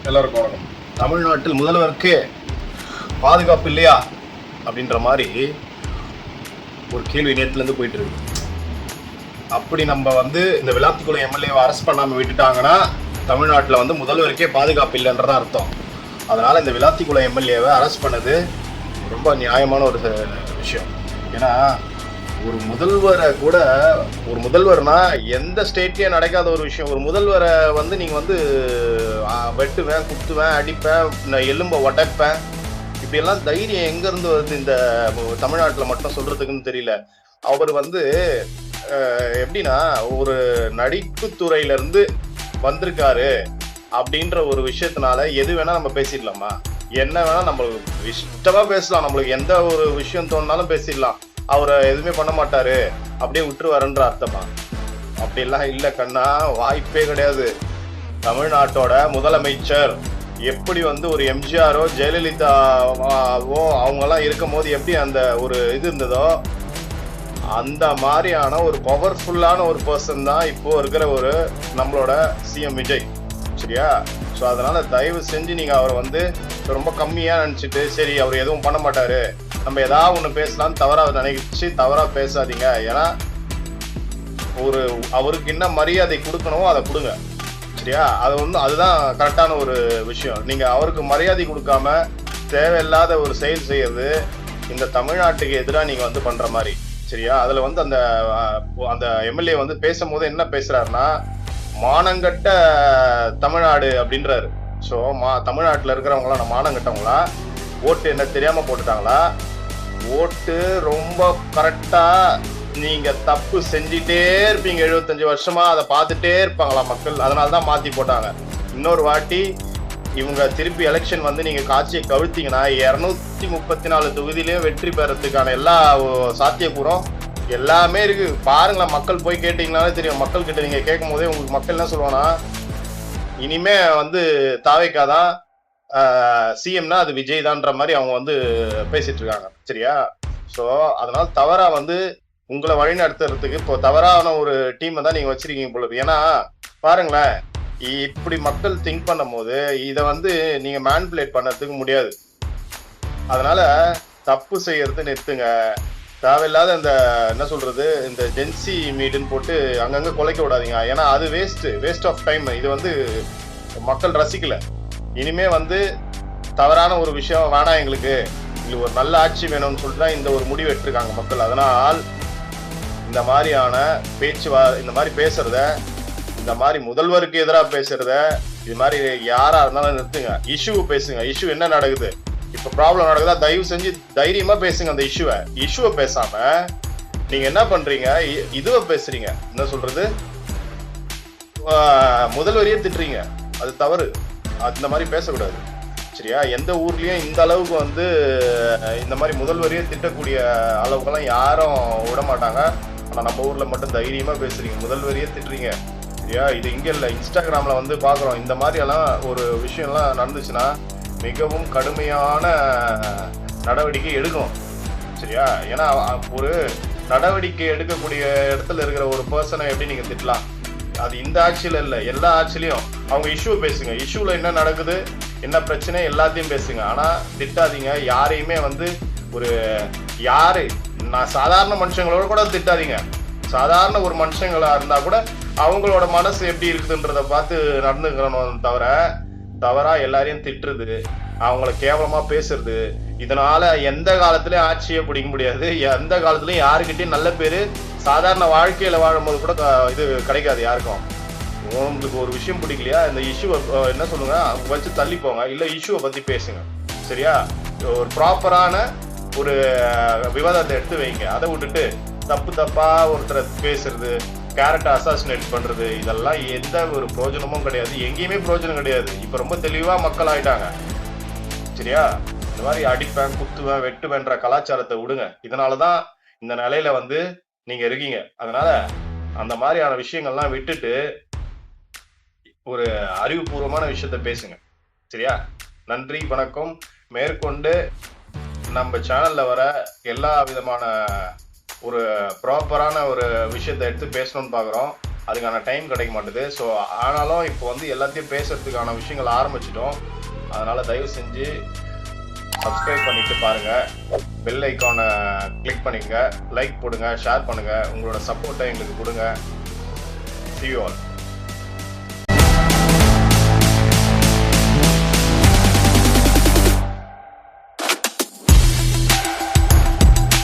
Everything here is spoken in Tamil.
எல்லாருக்கும் வணக்கம். தமிழ்நாட்டில் முதல்வருக்கு பாதுகாப்பு இல்லையா அப்படின்ற மாதிரி ஒரு கேள்வி நேரத்துலேருந்து போயிட்டு இருக்கு. அப்படி நம்ம இந்த விளாத்திக்குளம் எம்எல்ஏவை அரெஸ்ட் பண்ணாமல் விட்டுட்டாங்கன்னா தமிழ்நாட்டில் முதல்வருக்கே பாதுகாப்பு இல்லைன்றதான் அர்த்தம். அதனால் இந்த விளாத்திக்குளம் எம்எல்ஏவை அரெஸ்ட் பண்ணது ரொம்ப நியாயமான ஒரு விஷயம். ஏன்னா ஒரு முதல்வர்னா எந்த ஸ்டேட்லயும் நடக்காத ஒரு விஷயம். ஒரு முதல்வரை நீங்க வெட்டுவேன், குத்துவேன், அடிப்பேன், எலும்பை உடைப்பேன், இப்படி எல்லாம் தைரியம் எங்க இருந்து வருது இந்த தமிழ்நாட்டுல மட்டும் சொல்றதுக்குன்னு தெரியல. அவர் எப்படின்னா ஒரு நடிப்புத்துறையில இருந்து வந்திருக்காரு அப்படின்ற ஒரு விஷயத்தினால எது வேணா நம்ம பேசிடலாமா? என்ன வேணா நம்மளுக்கு இஷ்டமா பேசலாம். நம்மளுக்கு எந்த ஒரு விஷயம் தோணுனாலும் பேசிடலாம். அவரை எதுவுமே பண்ண மாட்டாரு, அப்படியே விட்டுருவாருன்ற அர்த்தமா? அப்படிலாம் இல்லை கண்ணா, வாய்ப்பே கிடையாது. தமிழ்நாட்டோட முதலமைச்சர் எப்படி ஒரு எம்ஜிஆரோ ஜெயலலிதாவோ அவங்கெல்லாம் இருக்கும் போது எப்படி அந்த ஒரு இது இருந்ததோ அந்த மாதிரியான ஒரு பவர்ஃபுல்லான ஒரு பர்சன் தான் இப்போ இருக்கிற ஒரு நம்மளோட சிஎம் விஜய். சரியா? ஸோ அதனால தயவு செஞ்சு நீங்க அவரை ரொம்ப கம்மியா நினைச்சிட்டு சரி அவர் எதுவும் பண்ண மாட்டாரு, நம்ம ஏதாவது ஒண்ணு பேசலாம்னு தவறா நினைச்சு தவறா பேசாதீங்க. ஏன்னா அவருக்கு என்ன மரியாதை கொடுக்கணுமோ அதை கொடுங்க. சரியா? அதுதான் கரெக்டான ஒரு விஷயம். நீங்க அவருக்கு மரியாதை கொடுக்காம தேவையில்லாத ஒரு செயல் செய்யறது இந்த தமிழ்நாட்டுக்கு எதிராக நீங்க பண்ற மாதிரி. சரியா? அதுல அந்த எம்எல்ஏ பேசும்போது என்ன பேசுறாருன்னா, மானங்கட்ட தமிழ்நாடு அப்படின்றாரு. ஸோ தமிழ்நாட்டில் இருக்கிறவங்களாம் மானங்கட்டவங்களா? ஓட்டு என்ன தெரியாம போட்டுட்டாங்களா? ஓட்டு ரொம்ப கரெக்டா நீங்க தப்பு செஞ்சுட்டே இருப்பீங்க, 75 வருஷமா அதை பார்த்துட்டே இருப்பாங்களா மக்கள்? அதனாலதான் மாத்தி போட்டாங்க. இன்னொரு வாட்டி இவங்க திருப்பி எலெக்ஷன் நீங்க காட்சியை கவிழ்த்தீங்கன்னா 234 தொகுதியிலேயே வெற்றி பெறத்துக்கான எல்லா சாத்தியக்கூறும் எல்லாமே இருக்கு. பாருங்களேன், மக்கள் போய் கேட்டீங்கன்னாலே தெரியும். மக்கள் கிட்ட நீங்க கேட்கும் போதே உங்களுக்கு மக்கள் என்ன சொல்லுவாங்கன்னா, இனிமே தாவேக்காதான் சிஎம்னா அது விஜய் தான்ற மாதிரி அவங்க பேசிட்டு இருக்காங்க. சரியா? ஸோ அதனால தவறா உங்களை வழி நடத்துறதுக்கு இப்போ தவறான ஒரு டீமை தான் நீங்க வச்சிருக்கீங்க போல. ஏன்னா பாருங்களேன், இப்படி மக்கள் திங்க் பண்ணும் போது இதை நீங்க மேனிபுலேட் பண்ணறதுக்கு முடியாது. அதனால தப்பு செய்யறது நிறுத்துங்க. தேவையில்லாத இந்த ஜென்சி மீடுன்னு போட்டு அங்கங்க குலைக்க விடாதீங்க. ஏன்னா அது வேஸ்ட் ஆஃப் டைம். இது மக்கள் ரசிக்கல. இனிமே தவறான ஒரு விஷயம் வேணாம், எங்களுக்கு ஒரு நல்ல ஆட்சி வேணும்னு சொல்லிட்டு தான் இந்த ஒரு முடிவு எடுத்திருக்காங்க மக்கள். அதனால் இந்த மாதிரியான இந்த மாதிரி பேசுறத, இந்த மாதிரி முதல்வருக்கு எதிராக பேசுறத, இது மாதிரி யாரா இருந்தாலும் நிறுத்துங்க. இஷ்யூ பேசுங்க. இஷ்யூ என்ன நடக்குது, இப்ப ப்ராப்ளம் நடக்குதா, தயவு செஞ்சு தைரியமா பேசுங்க. அந்த இஷ்யூவை பேசாம நீங்க என்ன பண்றீங்க, இதுவை பேசுறீங்க. என்ன சொல்றது, முதல்வரையே திட்டுறீங்க. அது தவறு. அந்த மாதிரி பேசக்கூடாது. சரியா? எந்த ஊர்லயும் இந்த அளவுக்கு இந்த மாதிரி முதல்வரையே திட்டக்கூடிய அளவுக்கெல்லாம் யாரும் விட மாட்டாங்க. ஆனா நம்ம ஊர்ல மட்டும் தைரியமா பேசுறீங்க, முதல்வரையே திட்டுறீங்க. சரியா? இது இங்க இல்ல, இன்ஸ்டாகிராம்ல பாக்குறோம். இந்த மாதிரி எல்லாம் ஒரு விஷயம்லாம் நடந்துச்சுன்னா மிகவும் கடுமையான நடவடிக்கை எடுக்கணும். சரியா? ஏன்னா ஒரு நடவடிக்கை எடுக்கக்கூடிய இடத்துல இருக்கிற ஒரு பர்சனை எப்படி நீங்க திட்டலாம்? அது இந்த ஆட்சியில இல்ல, எல்லா ஆட்சிலையும் அவங்க இஷ்யூ பேசுங்க. இஷ்யூல என்ன நடக்குது, என்ன பிரச்சனை எல்லாத்தையும் பேசுங்க. ஆனா திட்டாதீங்க யாரையுமே. நான் சாதாரண மனுஷங்களோட கூட திட்டாதீங்க. சாதாரண ஒரு மனுஷங்களா இருந்தா கூட அவங்களோட மனசு எப்படி இருக்குதுன்றத பார்த்து நடந்துக்கிறோம். தவறா எல்லாரையும் திட்டுறது, அவங்கள கேவலமா பேசுறது, இதனால எந்த காலத்திலயும் ஆட்சியை பிடிக்க முடியாது. எந்த காலத்திலயும் யாருக்கிட்டையும் நல்ல பேரு சாதாரண வாழ்க்கையில வாழும்போது கூட இது கிடைக்காது யாருக்கும். உங்களுக்கு ஒரு விஷயம் பிடிக்கலையா, இந்த இஷ்யூவை என்ன சொல்லுங்க, வச்சு தள்ளி போங்க. இல்ல இஷ்யூவை பத்தி பேசுங்க. சரியா? ஒரு ப்ராப்பரான ஒரு விவாதத்தை எடுத்து வைங்க. அதை விட்டுட்டு தப்பா ஒருத்தரை பேசுறது, கேரக்டர் அசாசினேட் பண்றது, இதெல்லாம் எந்த ஒரு பிரயோஜனமும் கிடையாது. எங்கேயுமே பிரயோஜனம் கிடையாது. இப்ப ரொம்ப தெளிவா மக்கள் ஆயிட்டாங்க. சரியா? இந்த மாதிரி அடிப்பேன், குத்துவேன், வெட்டுவேன்ற கலாச்சாரத்தை விடுங்க. இதனாலதான் இந்த நிலையில நீங்க இருக்கீங்க. அதனால அந்த மாதிரியான விஷயங்கள்லாம் விட்டுட்டு ஒரு அறிவுபூர்வமான விஷயத்த பேசுங்க. சரியா? நன்றி, வணக்கம். மேற்கொண்டு நம்ம சேனல்ல வர எல்லா விதமான ஒரு ப்ராப்பரான ஒரு விஷயத்தை எடுத்து பேசணும்னு பாக்குறோம். அதுக்கான டைம் கிடைக்க மாட்டுது. ஸோ ஆனாலும் இப்போ வந்து எல்லாத்தையும் பேசுறதுக்கான விஷயங்கள் ஆரம்பிச்சிட்டோம். அதனால தயவு செஞ்சு சப்ஸ்கிரைப் பண்ணிட்டு பாருங்க, பெல் ஐக்கானை கிளிக் பண்ணிக்கங்க, லைக் போடுங்க, ஷேர் பண்ணுங்க, உங்களோட சப்போர்ட்டை எங்களுக்கு கொடுங்க. See you all.